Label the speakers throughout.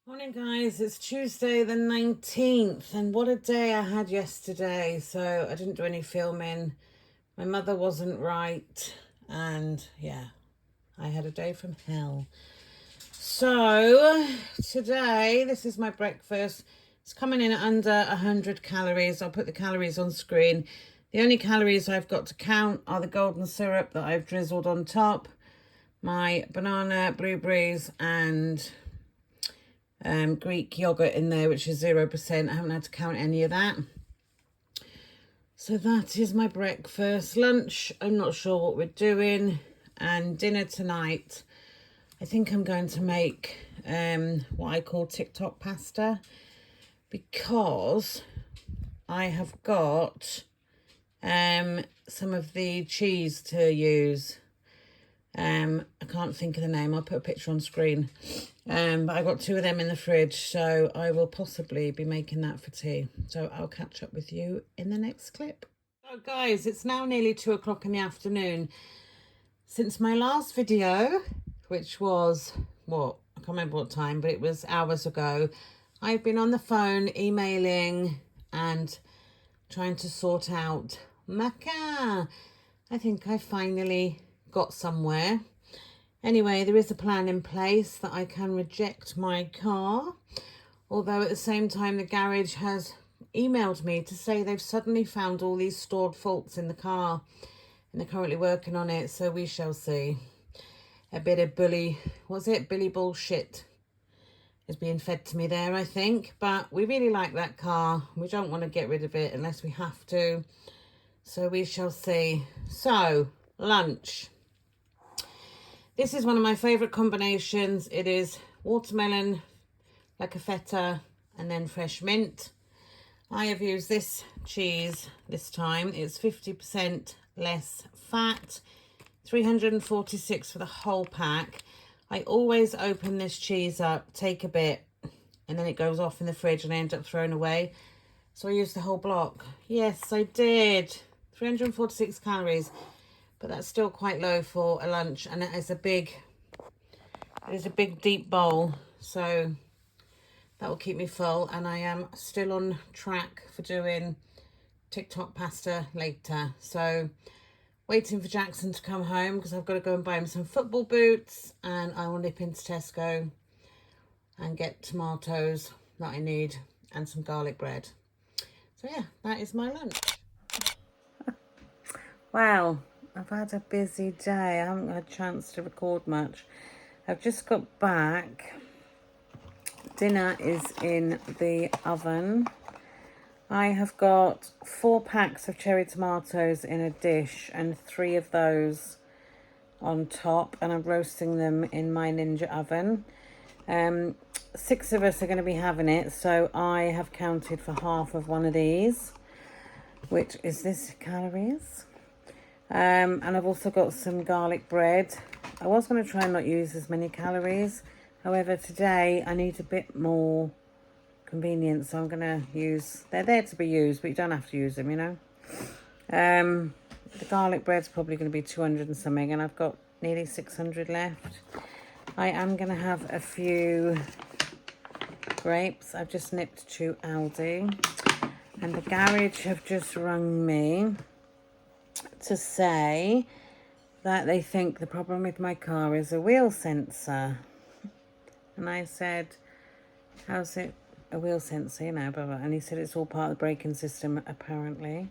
Speaker 1: Morning guys, it's Tuesday the 19th and what a day I had yesterday. So I didn't do any filming. My mother wasn't right and yeah, I had a day from hell. So today, this is my breakfast. It's coming in at under 100 calories. I'll put the calories on screen. The only calories I've got to count are the golden syrup that I've drizzled on top, my banana, blueberries and Greek yogurt in there, which is 0%. I haven't had to count any of that. So that is my breakfast. Lunch, I'm not sure what we're doing. And dinner tonight, I think I'm going to make what I call TikTok pasta, because I have got some of the cheese to use. I can't think of the name. I'll put a picture on screen. But I got 2 of them in the fridge, so I will possibly be making that for tea. So I'll catch up with you in the next clip. So guys, it's now nearly 2 o'clock in the afternoon. Since my last video, which was, I can't remember what time, but it was hours ago, I've been on the phone emailing and trying to sort out my car. I think I finally got somewhere. Anyway, there is a plan in place that I can reject my car, although at the same time the garage has emailed me to say they've suddenly found all these stored faults in the car and they're currently working on it, so we shall see. A bit of billy bullshit is being fed to me there, I think, but we really like that car. We don't want to get rid of it unless we have to, so we shall see. So, lunch. This is one of my favourite combinations. It is watermelon, like a feta, and then fresh mint. I have used this cheese this time. It's 50% less fat, 346 for the whole pack. I always open this cheese up, take a bit, and then it goes off in the fridge and I end up throwing away. So I used the whole block. Yes, I did. 346 calories. But that's still quite low for a lunch, and it is a big deep bowl, so that will keep me full. And I am still on track for doing TikTok pasta later. So waiting for Jackson to come home because I've got to go and buy him some football boots, and I will nip into Tesco and get tomatoes that I need and some garlic bread. So yeah, that is my lunch. Wow. I've had a busy day. I haven't had a chance to record much. I've just got back. Dinner is in the oven. I have got 4 packs of cherry tomatoes in a dish and 3 of those on top, and I'm roasting them in my Ninja oven. 6 of us are going to be having it, so I have counted for half of one of these, which is this calories. And I've also got some garlic bread. I was going to try and not use as many calories. However, today I need a bit more convenience, so I'm going to use... They're there to be used, but you don't have to use them, you know. The garlic bread's probably going to be 200 and something, and I've got nearly 600 left. I am going to have a few grapes. I've just nipped to Aldi. And the garage have just rung me to say that they think the problem with my car is a wheel sensor. And I said, how's it a wheel sensor, you know, blah, blah. And he said it's all part of the braking system, apparently.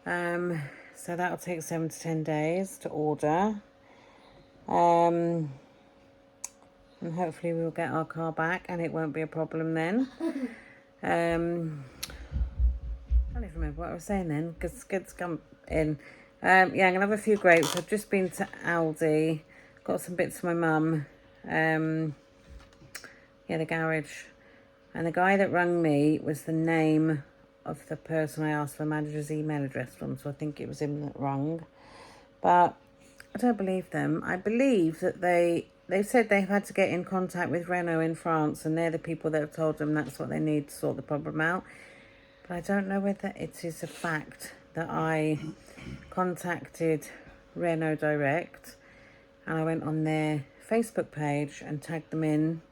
Speaker 1: So that'll take 7 to 10 days to order. And hopefully we'll get our car back and it won't be a problem then. I can't even remember what I was saying then, because kids come in. Yeah, I'm going to have a few grapes. I've just been to Aldi, got some bits for my mum. Yeah, the garage. And the guy that rang me was the name of the person I asked for manager's email address from, so I think it was him that rang. But I don't believe them. I believe that they said they've had to get in contact with Renault in France, and they're the people that have told them that's what they need to sort the problem out. But I don't know whether it is a fact that I contacted Renault direct, and I went on their Facebook page and tagged them in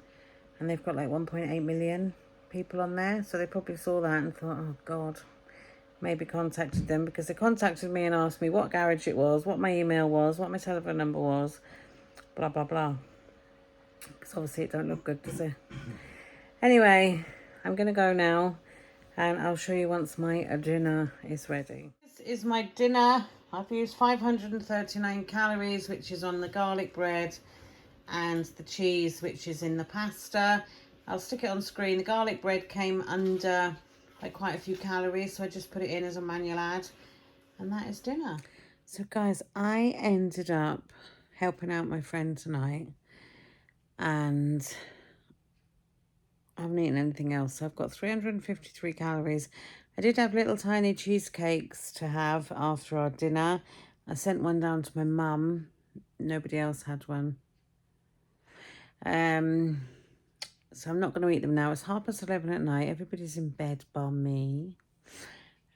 Speaker 1: And they've got like 1.8 million people on there. So they probably saw that and thought, oh God, maybe contacted them, because they contacted me and asked me what garage it was, what my email was, what my telephone number was, blah, blah, blah. Because obviously it don't look good, does it? Anyway, I'm going to go now and I'll show you once my dinner is ready. This is my dinner. I've used 539 calories, which is on the garlic bread and the cheese, which is in the pasta. I'll stick it on screen. The garlic bread came under like quite a few calories, so I just put it in as a manual add, and that is dinner. So guys, I ended up helping out my friend tonight, and I haven't eaten anything else. So I've got 353 calories. I did have little tiny cheesecakes to have after our dinner. I sent one down to my mum. Nobody else had one. So I'm not going to eat them now. It's 11:30 at night. Everybody's in bed bar me.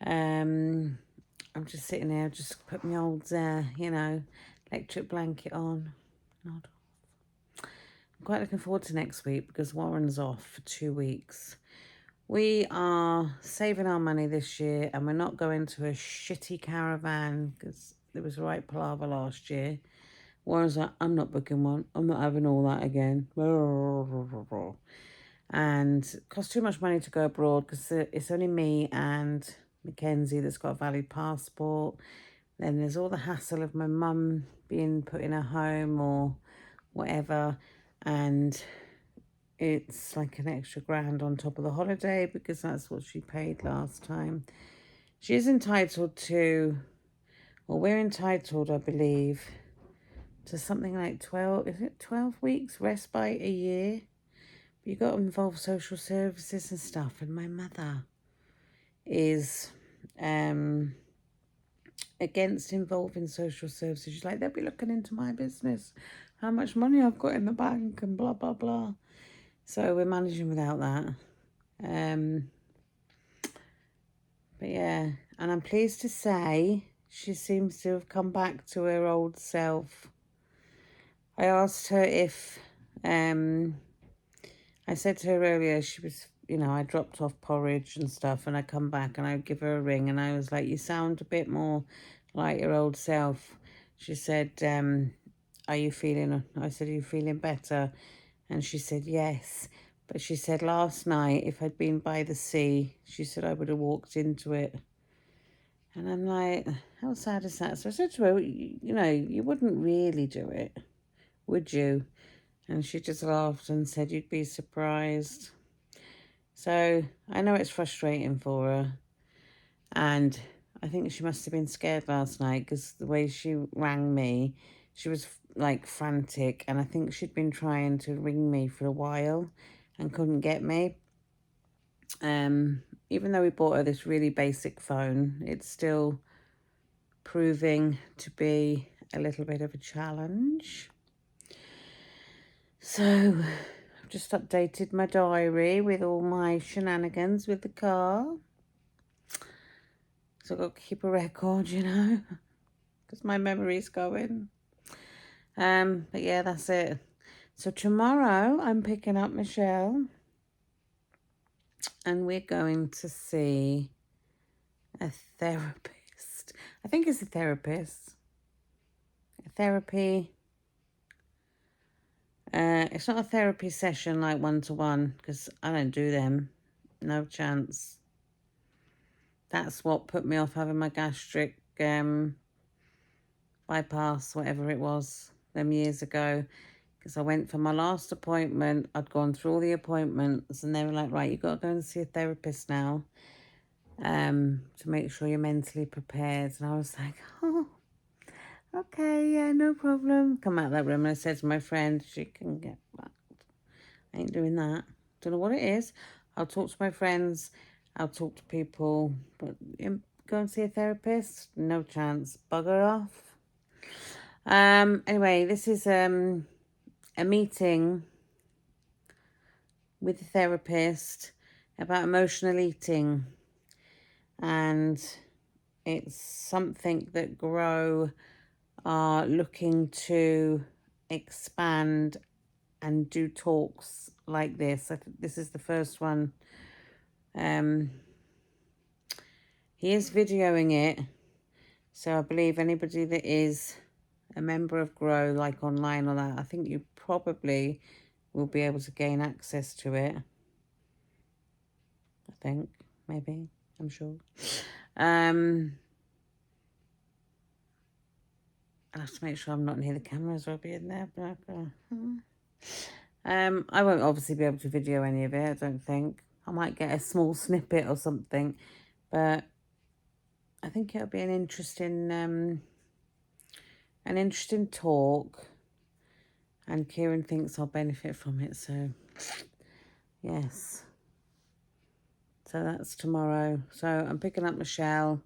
Speaker 1: I'm just sitting here. Just put my old, electric blanket on. Nod off. I'm quite looking forward to next week because Warren's off for 2 weeks. We are saving our money this year, and we're not going to a shitty caravan because there was right palaver last year. Warren's like, I'm not booking one. I'm not having all that again. And it costs too much money to go abroad because it's only me and Mackenzie that's got a valid passport. Then there's all the hassle of my mum being put in a home or whatever. And it's like an extra grand on top of the holiday because that's what she paid last time. She is entitled to, or we're entitled, I believe, to something like 12 weeks respite a year. But you've got to involve social services and stuff. And my mother is against involving social services. She's like, they'll be looking into my business, how much money I've got in the bank and blah, blah, blah. So we're managing without that. But yeah, and I'm pleased to say she seems to have come back to her old self. I asked her if, I said to her earlier, she was, I dropped off porridge and stuff, and I come back and I would give her a ring, and I was like, you sound a bit more like your old self. She said, are you feeling, I said, are you feeling better? And she said, yes. But she said last night, if I'd been by the sea, she said I would have walked into it. And I'm like, how sad is that? So I said to her, you wouldn't really do it, would you? And she just laughed and said, you'd be surprised. So I know it's frustrating for her. And I think she must have been scared last night because the way she rang me, she was like frantic. And I think she'd been trying to ring me for a while and couldn't get me. Even though we bought her this really basic phone, it's still proving to be a little bit of a challenge. So I've just updated my diary with all my shenanigans with the car. So I've got to keep a record, because my memory's going. But yeah, that's it. So tomorrow I'm picking up Michelle and we're going to see a therapist. I think it's a therapist. A therapy. It's not a therapy session like one-to-one because I don't do them. No chance. That's what put me off having my gastric bypass, whatever it was, them years ago. Because I went for my last appointment. I'd gone through all the appointments and they were like, right, you've got to go and see a therapist now to make sure you're mentally prepared. And I was like, oh, okay, yeah, no problem. Come out of that room and I said to my friend, she can get back. I ain't doing that. Don't know what it is. I'll talk to my friends. I'll talk to people. But go and see a therapist? No chance. Bugger off. Anyway, this is a meeting with a therapist about emotional eating. And it's something that Grow are looking to expand and do talks like this. I think this is the first one. He is videoing it, so I believe anybody that is a member of Grow, like online or that, I think you probably will be able to gain access to it. I think, maybe, I'm sure. I have to make sure I'm not near the cameras or I'll be in there. But, I won't obviously be able to video any of it, I don't think. I might get a small snippet or something, but I think it'll be an interesting talk, and Kieron thinks I'll benefit from it, so yes. So that's tomorrow. So I'm picking up Michelle,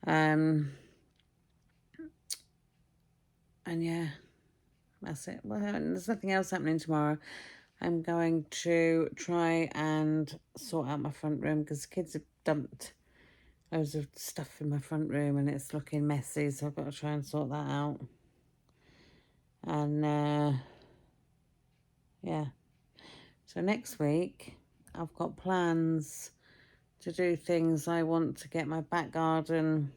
Speaker 1: and yeah, that's it. Well, there's nothing else happening tomorrow. I'm going to try and sort out my front room because the kids have dumped loads of stuff in my front room and it's looking messy, so I've got to try and sort that out. And yeah, so next week I've got plans to do things. I want to get my back garden.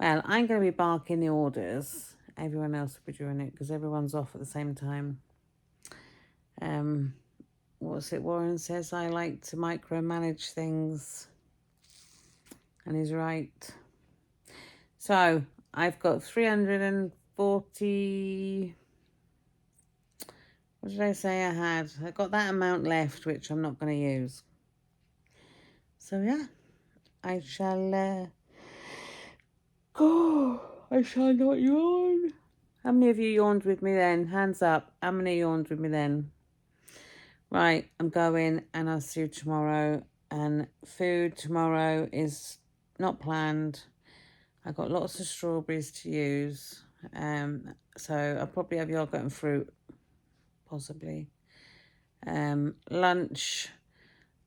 Speaker 1: Well, I'm going to be barking the orders. Everyone else will be doing it because everyone's off at the same time. What's it? Warren says I like to micromanage things. And he's right. So I've got 340. What did I say I had? I got that amount left, which I'm not going to use. So yeah, I shall. I shall not yawn. How many of you yawned with me then? Hands up. How many yawned with me then? Right, I'm going, and I'll see you tomorrow. And food tomorrow is not planned. I got lots of strawberries to use. So I'll probably have yogurt and fruit, possibly. Lunch,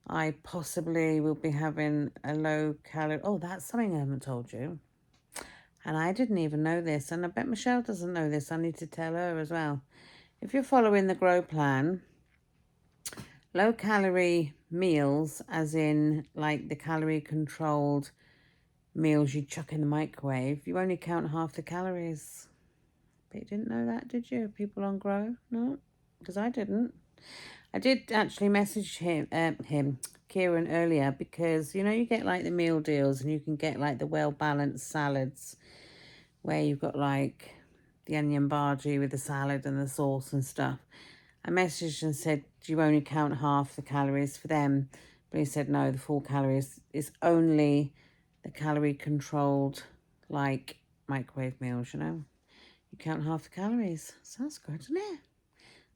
Speaker 1: I possibly will be having a low calorie. Oh, that's something I haven't told you. And I didn't even know this. And I bet Michelle doesn't know this. I need to tell her as well. If you're following the Grow plan, low calorie meals, as in like the calorie controlled meals you chuck in the microwave, you only count half the calories. But you didn't know that, did you? People on Grow? No, because I didn't. I did actually message him, Kieron, earlier, because, you know, you get like the meal deals and you can get like the well-balanced salads where you've got like the onion bhaji with the salad and the sauce and stuff. I messaged and said, do you only count half the calories for them? But he said, no, the full calories is only the calorie controlled, like microwave meals, you know. You count half the calories. So that's good, isn't it?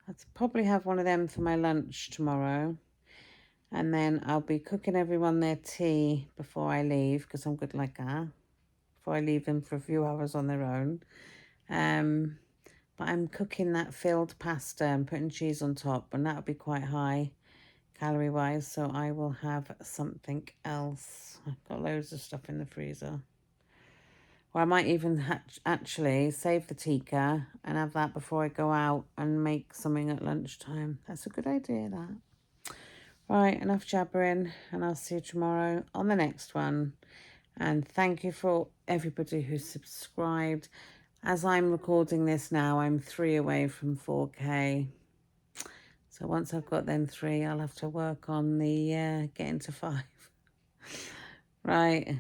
Speaker 1: I'll probably have one of them for my lunch tomorrow. And then I'll be cooking everyone their tea before I leave, because I'm good like that. Before I leave them for a few hours on their own. But I'm cooking that filled pasta and putting cheese on top, and that'll be quite high calorie-wise, so I will have something else. I've got loads of stuff in the freezer. Or I might even actually save the tikka and have that before I go out and make something at lunchtime. That's a good idea, that. Right, enough jabbering, and I'll see you tomorrow on the next one. And thank you for everybody who subscribed. As I'm recording this now, I'm 3 away from 4K. So once I've got them 3, I'll have to work on the getting to 5. Right.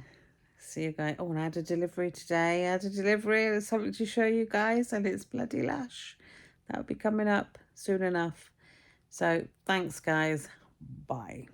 Speaker 1: See you guys. Oh, and I had a delivery today. I had a delivery. There's something to show you guys, and it's bloody lush. That'll be coming up soon enough. So thanks, guys. Bye.